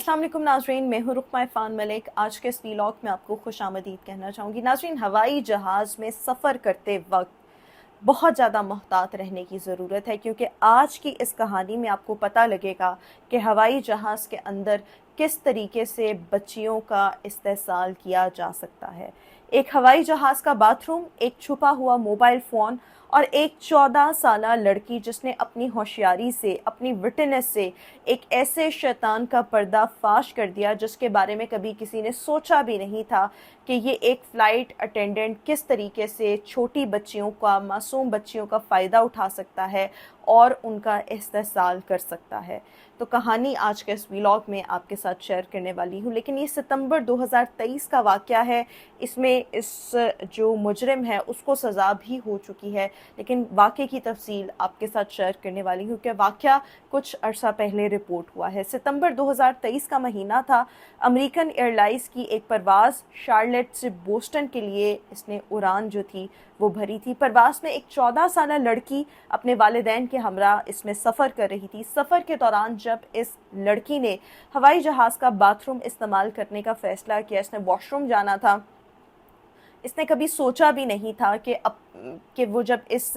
अस्सलाम वालेकुम नाज़रीन, मैं हूँ रुकमा इरफान मलिक। आज के इस व्लॉग में आपको खुश आमदीद कहना चाहूँगी। नाज़रीन, हवाई जहाज़ में सफ़र करते वक्त बहुत ज़्यादा मुहतात रहने की ज़रूरत है, क्योंकि आज की इस कहानी में आपको पता लगेगा कि हवाई जहाज़ के अंदर किस तरीके से बच्चियों का इस्तेसाल किया जा सकता है। एक हवाई जहाज़ का बाथरूम, एक छुपा हुआ मोबाइल फ़ोन और एक 14 साला लड़की जिसने अपनी होशियारी से, अपनी विटनेस से एक ऐसे शैतान का पर्दाफाश कर दिया जिसके बारे में कभी किसी ने सोचा भी नहीं था कि ये एक फ़्लाइट अटेंडेंट किस तरीके से छोटी बच्चियों का, मासूम बच्चियों का फ़ायदा उठा सकता है और उनका इस्तेसाल कर सकता है। तो कहानी आज के इस व्लॉग में आपके साथ शेयर करने वाली हूँ। लेकिन ये सितंबर 2023 का वाक़या है। इसमें इस जो मुजरिम है उसको सज़ा भी हो चुकी है, लेकिन वाक़े की तफसील आपके साथ शेयर करने वाली हूँ कि वाक़या कुछ अरसा पहले रिपोर्ट हुआ है। सितंबर 2023 का महीना था। अमेरिकन एयरलाइंस की एक परवाज़ शार्लेट से बोस्टन के लिए इसने उड़ान जो थी वो भरी थी। परवाज़ में एक 14 साला लड़की अपने वालिदैन के हमरा इसमें सफ़र कर रही थी। सफ़र के दौरान जब इस लड़की ने हवाई जहाज़ का बाथरूम इस्तेमाल करने का फ़ैसला किया, इसने वॉशरूम जाना था, इसने कभी सोचा भी नहीं था कि वो जब इस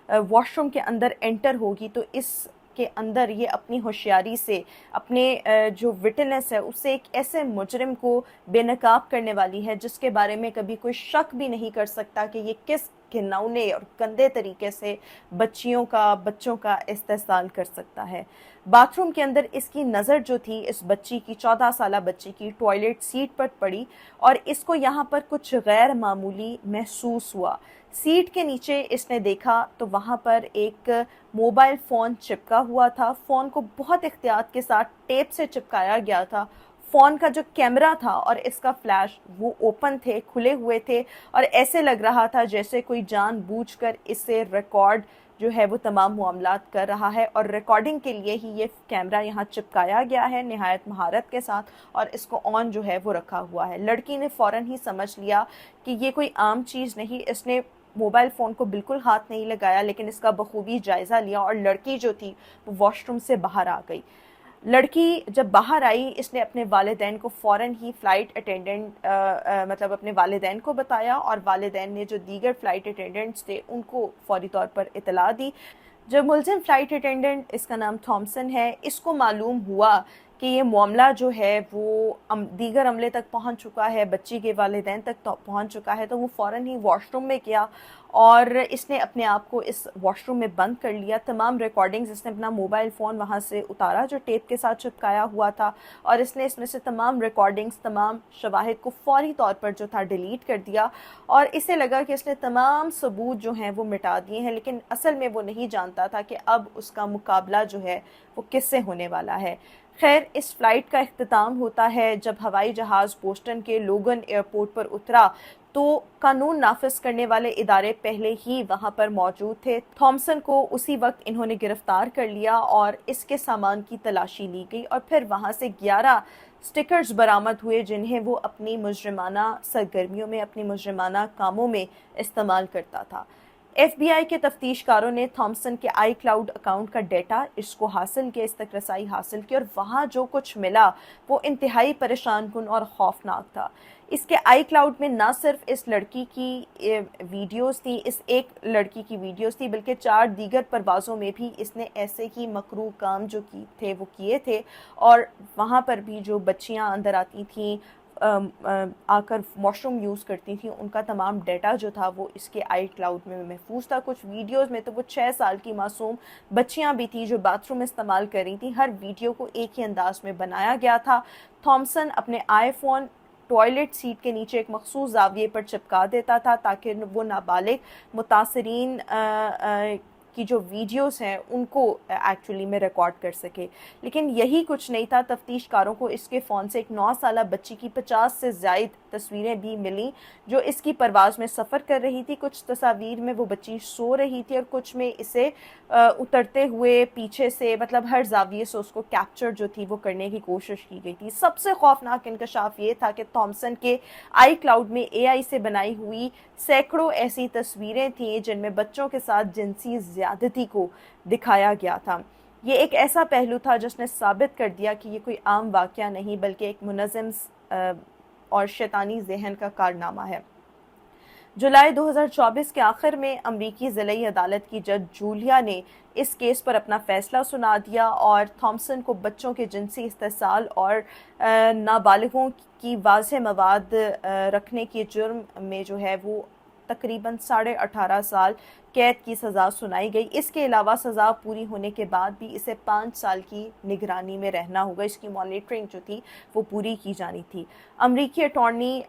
वॉशरूम के अंदर एंटर होगी तो इस के अंदर ये अपनी होशियारी से, अपने जो विटनेस है उससे एक ऐसे मुजरिम को बेनकाब करने वाली है जिसके बारे में कभी कोई शक भी नहीं कर सकता कि ये किस घिनौने और गंदे तरीके से बच्चों का इस्तेसाल कर सकता है। बाथरूम के अंदर इसकी नज़र जो थी इस बच्ची की, 14 साला बच्ची की, टॉयलेट सीट पर पड़ी और इसको यहाँ पर कुछ गैर मामूली महसूस हुआ। सीट के नीचे इसने देखा तो वहाँ पर एक मोबाइल फ़ोन चिपका हुआ था। फ़ोन को बहुत एहतियात के साथ टेप से चिपकाया गया था। फ़ोन का जो कैमरा था और इसका फ्लैश वो ओपन थे, खुले हुए थे और ऐसे लग रहा था जैसे कोई जानबूझकर इसे रिकॉर्ड जो है वो तमाम मामलात कर रहा है और रिकॉर्डिंग के लिए ही ये कैमरा यहाँ चिपकाया गया है निहायत महारत के साथ और इसको ऑन जो है वो रखा हुआ है। लड़की ने फ़ौरन ही समझ लिया कि ये कोई आम चीज़ नहीं। इसने मोबाइल फ़ोन को बिल्कुल हाथ नहीं लगाया, लेकिन इसका बखूबी जायज़ा लिया और लड़की जो थी वो वॉशरूम से बाहर आ गई। लड़की जब बाहर आई, इसने अपने वालिदैन को फ़ौरन ही फ़्लाइट अटेंडेंट मतलब अपने वालिदैन को बताया और वालिदैन ने जो दीगर फ़्लाइट अटेंडेंट्स थे उनको फ़ौरी तौर पर इतला दी। जब मुलज़िम फ़्लाइट अटेंडेंट, इसका नाम थॉमसन है, इसको मालूम हुआ कि ये मामला जो है वो दीगर अमले तक पहुंच चुका है, बच्ची के वालिदैन तक तो पहुंच चुका है, तो वो फ़ौरन ही वॉशरूम में गया और इसने अपने आप को इस वॉशरूम में बंद कर लिया। तमाम रिकॉर्डिंग्स, इसने अपना मोबाइल फ़ोन वहाँ से उतारा जो टेप के साथ चिपकाया हुआ था और इसने इसमें से तमाम रिकॉर्डिंग्स, तमाम शवाहिद को फ़ौरी तौर पर जो था डिलीट कर दिया और इसे लगा कि इसने तमाम सबूत जो हैं वो मिटा दिए हैं, लेकिन असल में वो नहीं जानता था कि अब उसका मुकाबला जो है वो किससे होने वाला है। खैर, इस फ़्लाइट का इख्तिताम होता है जब हवाई जहाज़ बोस्टन के लोगन एयरपोर्ट पर उतरा तो कानून नाफिज करने वाले इदारे पहले ही वहाँ पर मौजूद थे। थॉमसन को उसी वक्त इन्होंने गिरफ्तार कर लिया और इसके सामान की तलाशी ली गई और फिर वहाँ से 11 स्टिकर्स बरामद हुए जिन्हें वो अपनी मुजरिमाना सरगर्मियों में, अपनी मुजरिमाना कामों में इस्तेमाल करता था। FBI के तफ्तीशकारों ने थॉमसन के आई क्लाउड अकाउंट का डेटा इसको हासिल किया, इस तक रसाई हासिल की और वहाँ जो कुछ मिला वो इंतहाई परेशान कुन और खौफनाक था। इसके आई क्लाउड में ना सिर्फ इस लड़की की वीडियोस थी, इस एक लड़की की वीडियोस थी, बल्कि 4 दीगर परवाज़ों में भी इसने ऐसे ही मकरूह काम जो थे वो किए थे और वहाँ पर भी जो बच्चियाँ अंदर आती थीं, आकर वॉशरूम यूज़ करती थी, उनका तमाम डेटा जो था वो इसके आई क्लाउड में महफूज था। कुछ वीडियोस में तो वो 6 साल की मासूम बच्चियां भी थी जो बाथरूम इस्तेमाल कर रही थी। हर वीडियो को एक ही अंदाज में बनाया गया था। थॉमसन अपने आईफोन टॉयलेट सीट के नीचे एक मखसूस जाविये पर चिपका देता था ताकि वो नाबालिग मुतासरीन की जो वीडियोस हैं उनको एक्चुअली में रिकॉर्ड कर सके। लेकिन यही कुछ नहीं था, तफ्तीशकारों को इसके फ़ोन से एक 9 साला बच्ची की 50 से ज़ायद तस्वीरें भी मिली जो इसकी परवाज़ में सफ़र कर रही थी। कुछ तस्वीर में वो बच्ची सो रही थी और कुछ में इसे उतरते हुए पीछे से, मतलब हर जाविये से उसको कैप्चर जो थी वो करने की कोशिश की गई थी। सबसे खौफनाक इंकशाफ ये था कि थॉमसन के आई क्लाउड में AI से बनाई हुई सैकड़ों ऐसी तस्वीरें थी जिनमें बच्चों के साथ जिनसी ज़्यादती को दिखाया गया था। یہ ایک ایسا پہلو تھا جس نے ثابت کر دیا کہ یہ کوئی عام واقعہ نہیں بلکہ ایک منظم اور شیطانی ذہن کا کارنامہ ہے۔ جولائی 2024 کے آخر میں امریکی ضلعی عدالت کی جج جولیا نے اس کیس پر اپنا فیصلہ سنا دیا اور تھامسن کو بچوں کے جنسی استحصال اور نابالغوں کی واضح مواد رکھنے کے جرم میں جو ہے وہ تقریباً 18.5 سال قید کی سزا سنائی گئی۔ اس کے علاوہ سزا پوری ہونے کے بعد بھی اسے 5 سال کی نگرانی میں رہنا ہوگا، اس کی مانیٹرنگ جو تھی وہ پوری کی جانی تھی۔ امریکی اٹارنی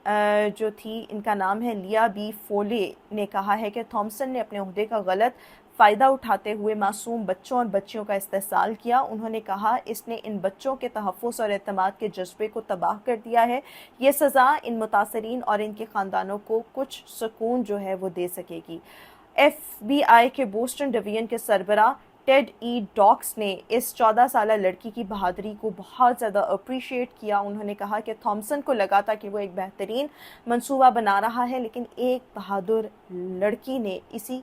جو تھی، ان کا نام ہے لیا بی فولے، نے کہا ہے کہ تھامسن نے اپنے عہدے کا غلط فائدہ اٹھاتے ہوئے معصوم بچوں اور بچیوں کا استحصال کیا۔ انہوں نے کہا اس نے ان بچوں کے تحفظ اور اعتماد کے جذبے کو تباہ کر دیا ہے۔ یہ سزا ان متاثرین اور ان کے خاندانوں کو کچھ سکون جو ہے وہ دے سکے گی۔ ایف بی آئی کے بوسٹن ڈویژن کے سربراہ ٹیڈ ای ڈاکس نے اس 14 سالہ لڑکی کی بہادری کو بہت زیادہ اپریشیٹ کیا۔ انہوں نے کہا کہ تھامسن کو لگا تھا کہ وہ ایک بہترین منصوبہ بنا رہا ہے، لیکن ایک بہادر لڑکی نے اسی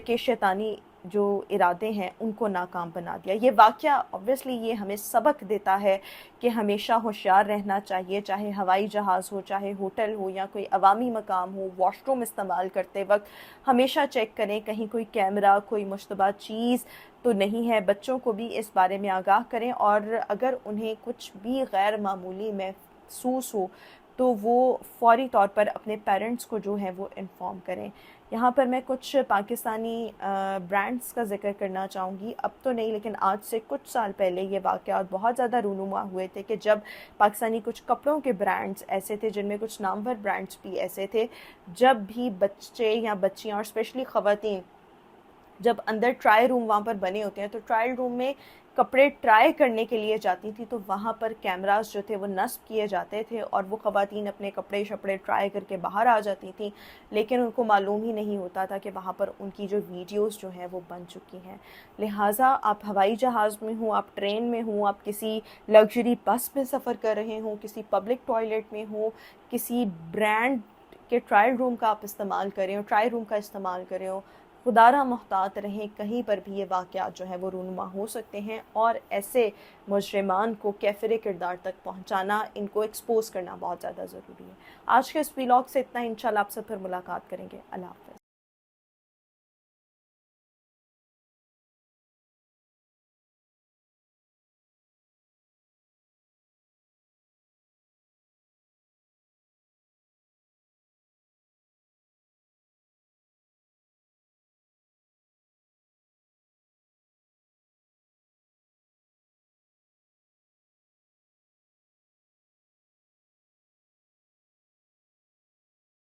کے شیطانی جو ارادے ہیں ان کو ناکام بنا دیا۔ یہ واقعہ obviously یہ ہمیں سبق دیتا ہے کہ ہمیشہ ہوشیار رہنا چاہیے، چاہے ہوائی جہاز ہو، چاہے ہوٹل ہو یا کوئی عوامی مقام ہو، واش روم استعمال کرتے وقت ہمیشہ چیک کریں کہیں کوئی کیمرہ، کوئی مشتبہ چیز تو نہیں ہے۔ بچوں کو بھی اس بارے میں آگاہ کریں اور اگر انہیں کچھ بھی غیر معمولی محسوس ہو تو وہ فوری طور پر اپنے پیرنٹس کو جو ہے وہ انفارم کریں۔ یہاں پر میں کچھ پاکستانی برانڈز کا ذکر کرنا چاہوں گی، اب تو نہیں لیکن آج سے کچھ سال پہلے یہ واقعات بہت زیادہ رونما ہوئے تھے کہ جب پاکستانی کچھ کپڑوں کے برانڈز ایسے تھے، جن میں کچھ نامور برانڈز بھی ایسے تھے، جب بھی بچے یا بچیاں اور اسپیشلی خواتین جب اندر ٹرائی روم وہاں پر بنے ہوتے ہیں تو ٹرائل روم میں کپڑے ٹرائی کرنے کے لیے جاتی تھی تو وہاں پر کیمراز جو تھے وہ نصب کیے جاتے تھے اور وہ خواتین اپنے کپڑے شپڑے ٹرائی کر کے باہر آ جاتی تھیں، لیکن ان کو معلوم ہی نہیں ہوتا تھا کہ وہاں پر ان کی جو ویڈیوز جو ہیں وہ بن چکی ہیں۔ لہٰذا آپ ہوائی جہاز میں ہوں، آپ ٹرین میں ہوں، آپ کسی لگژری بس میں سفر کر رہے ہوں، کسی پبلک ٹوائلٹ میں ہوں، کسی برانڈ کے ٹرائل روم کا آپ استعمال کریں ہو، ٹرائی روم کا استعمال کریں ہو، خدا را محتاط رہیں، کہیں پر بھی یہ واقعات جو ہیں وہ رونما ہو سکتے ہیں اور ایسے مجرمان کو کیفر کردار تک پہنچانا، ان کو ایکسپوز کرنا بہت زیادہ ضروری ہے۔ آج کے اس ویلاگ سے اتنا، انشاءاللہ آپ سے پھر ملاقات کریں گے۔ اللہ حافظ۔